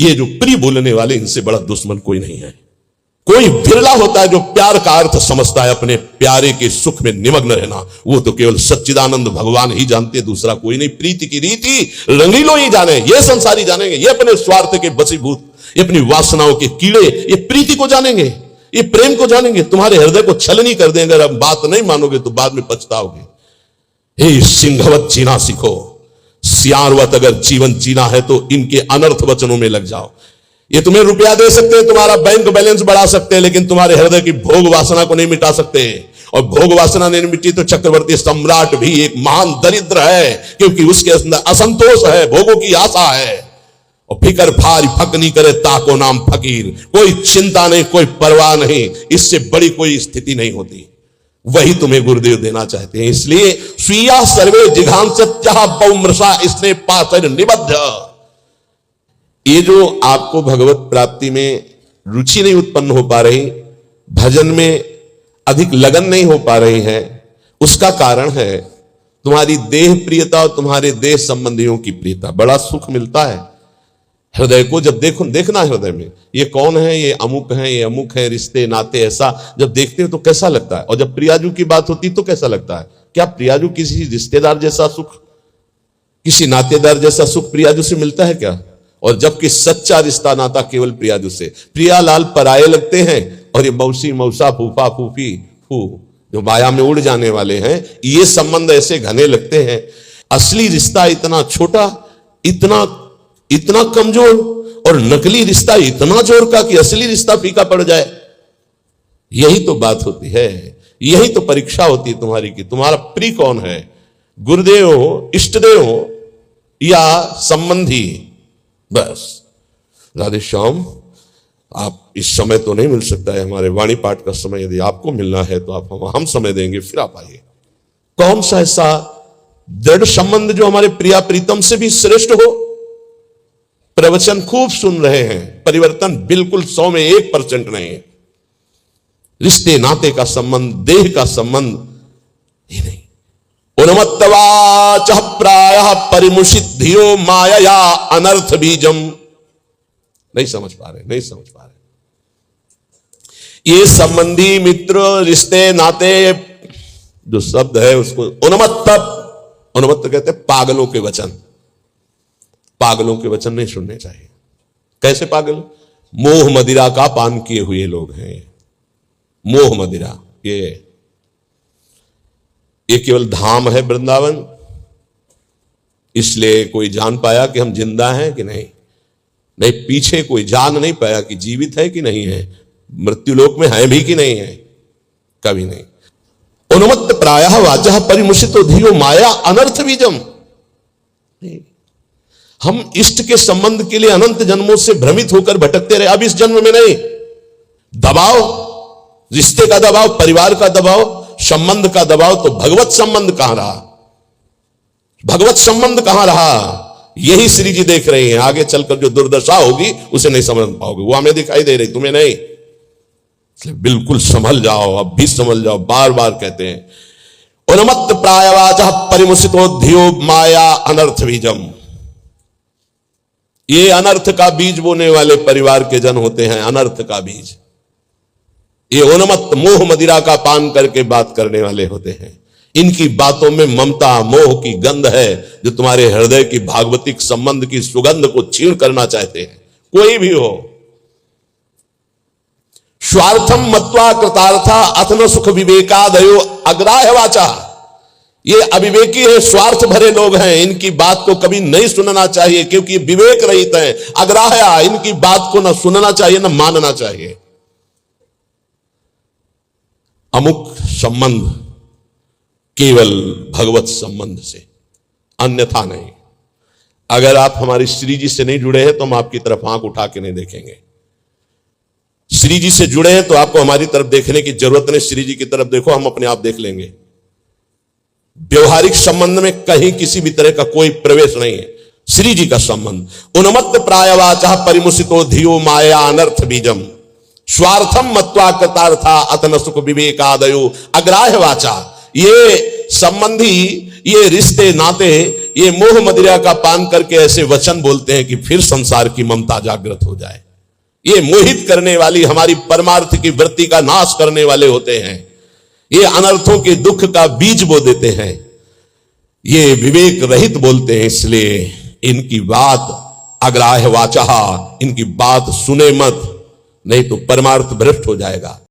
ये जो प्रिय बोलने वाले, इनसे बड़ा दुश्मन कोई नहीं है। कोई बिरला होता है जो प्यार का अर्थ समझता है, अपने प्यारे के सुख में निमग्न रहना। वो तो केवल सच्चिदानंद भगवान ही जानते, दूसरा कोई नहीं। प्रीति की रीति रंगीलों ही जाने, ये संसारी जानेंगे। ये अपने स्वार्थ के बसीभूत, ये अपनी वासनाओं के कीड़े, ये प्रीति को जानेंगे, ये प्रेम को जानेंगे। तुम्हारे हृदय को छलनी कर देंगे। अगर बात नहीं मानोगे तो बाद में पछताओगे। हे सिंहवत जीना सीखो, सियारवत अगर जीवन जीना है तो इनके अनर्थ वचनों में लग जाओ। ये तुम्हें रुपया दे सकते हैं, तुम्हारा बैंक बैलेंस बढ़ा सकते हैं, लेकिन तुम्हारे हृदय की भोग वासना को नहीं मिटा सकते। और भोग वासना नहीं मिटी तो चक्रवर्ती सम्राट भी एक महान दरिद्र है, क्योंकि उसके अंदर असंतोष है, भोगों की आशा है। और फिकर भारी फक नहीं करे ताको नाम फकीर। कोई चिंता नहीं, कोई परवाह नहीं, इससे बड़ी कोई स्थिति नहीं होती। वही तुम्हें गुरुदेव देना चाहते हैं। इसलिए स्वीया सर्वे जिघांसत्या बहुमृषा इसने पातर निबद्ध। ये जो आपको भगवत प्राप्ति में रुचि नहीं उत्पन्न हो पा रही, भजन में अधिक लगन नहीं हो पा रही है, उसका कारण है तुम्हारी देह प्रियता और तुम्हारे देह संबंधियों की प्रियता। बड़ा सुख मिलता है हृदय को जब देखना हृदय में ये कौन है, ये अमुक है, ये अमुक है, रिश्ते नाते, ऐसा जब देखते हो तो कैसा लगता है। और जब प्रियाजू की बात होती तो कैसा लगता है। क्या प्रियाजू किसी रिश्तेदार जैसा सुख, किसी नातेदार जैसा सुख प्रियाजू से मिलता है क्या? और जबकि सच्चा रिश्ता नाता केवल प्रियाजू से। प्रियालाल पराये लगते हैं और ये मौसी मौसा फूफा फूफी फू जो माया में उड़ जाने वाले हैं, ये संबंध ऐसे घने लगते हैं। असली रिश्ता इतना छोटा, इतना कमजोर, और नकली रिश्ता इतना जोर का कि असली रिश्ता फीका पड़ जाए। यही तो बात होती है, यही तो परीक्षा होती है तुम्हारी कि तुम्हारा प्रिय कौन है, गुरुदेव हो, इष्टदेव हो या संबंधी। बस राधे श्याम, आप इस समय तो नहीं मिल सकता है, हमारे वाणी पाठ का समय यदि आपको मिलना है तो आप हम समय देंगे, फिर आप आइए। कौन सा ऐसा दृढ़ संबंध जो हमारे प्रिया प्रीतम से भी श्रेष्ठ हो। प्रवचन खूब सुन रहे हैं, परिवर्तन बिल्कुल 100 में 1% नहीं है। रिश्ते नाते का संबंध, देह का संबंध ही नहीं। उन्मत्तवाच प्रायः परिमुषित धियो माया अनर्थ बीजम। नहीं समझ पा रहे। ये संबंधी, मित्र, रिश्ते नाते जो शब्द है उसको उन्मत्त कहते हैं पागलों के वचन। पागलों के वचन नहीं सुनने चाहिए। कैसे पागल? मोह मदिरा का पान किए हुए लोग हैं। मोह मदिरा ये केवल धाम है वृंदावन, इसलिए कोई जान पाया कि हम जिंदा हैं कि नहीं। पीछे कोई जान नहीं पाया कि जीवित है कि नहीं है, मृत्युलोक में है भी कि नहीं है, कभी नहीं। उन्मत्त प्रायः वाचः परिमुषितो धियो माया अनर्थ बीजम। हम इष्ट के संबंध के लिए अनंत जन्मों से भ्रमित होकर भटकते रहे। अब इस जन्म में नहीं, दबाव, रिश्ते का दबाव, परिवार का दबाव, संबंध का दबाव, तो भगवत संबंध कहां रहा? भगवत संबंध कहां रहा? यही श्री जी देख रहे हैं। आगे चलकर जो दुर्दशा होगी उसे नहीं समझ पाओगे। वो हमें दिखाई दे रही, तुम्हें नहीं। बिल्कुल संभल जाओ, अब भी संभल जाओ। बार बार कहते हैं उन्मत्त प्रायवाचः परिमुषितो धियो माया अनर्थ बीजम। ये अनर्थ का बीज बोने वाले परिवार के जन होते हैं। अनर्थ का बीज ये उन्मत्त मोह मदिरा का पान करके बात करने वाले होते हैं। इनकी बातों में ममता मोह की गंध है, जो तुम्हारे हृदय की भागवतिक संबंध की सुगंध को छीण करना चाहते हैं। कोई भी हो। स्वार्थम मत्वा कृतार्था अथन सुख विवेकादयो अग्राह्य वाचा। ये अविवेकी है, स्वार्थ भरे लोग हैं। इनकी बात को कभी नहीं सुनना चाहिए, क्योंकि विवेक रहित है। अग्राह्य, इनकी बात को ना सुनना चाहिए ना मानना चाहिए। अमुक संबंध केवल भगवत संबंध से, अन्यथा नहीं। अगर आप हमारी श्री जी से नहीं जुड़े हैं तो हम आपकी तरफ आंख उठा के नहीं देखेंगे। श्री जी से जुड़े हैं तो आपको हमारी तरफ देखने की जरूरत नहीं। श्री जी की तरफ देखो, हम अपने आप देख लेंगे। व्यवहारिक संबंध में कहीं किसी भी तरह का कोई प्रवेश नहीं है। श्री जी का संबंध उन्मत्त प्रायवाचः परिमुषितो धियो माया अनर्थ बीजम स्वार्थम मत्वा कृतार्था अतन सुख विवेकादयो अग्राह्य वाचा। ये संबंधी, ये रिश्ते नाते, ये मोह मदिरा का पान करके ऐसे वचन बोलते हैं कि फिर संसार की ममता जागृत हो जाए। ये मोहित करने वाली, हमारी परमार्थ की वृत्ति का नाश करने वाले होते हैं। ये अनर्थों के दुख का बीज बो देते हैं। ये विवेक रहित बोलते हैं, इसलिए इनकी बात अग्राह्य वाचा, इनकी बात सुने मत, नहीं तो परमार्थ भ्रष्ट हो जाएगा।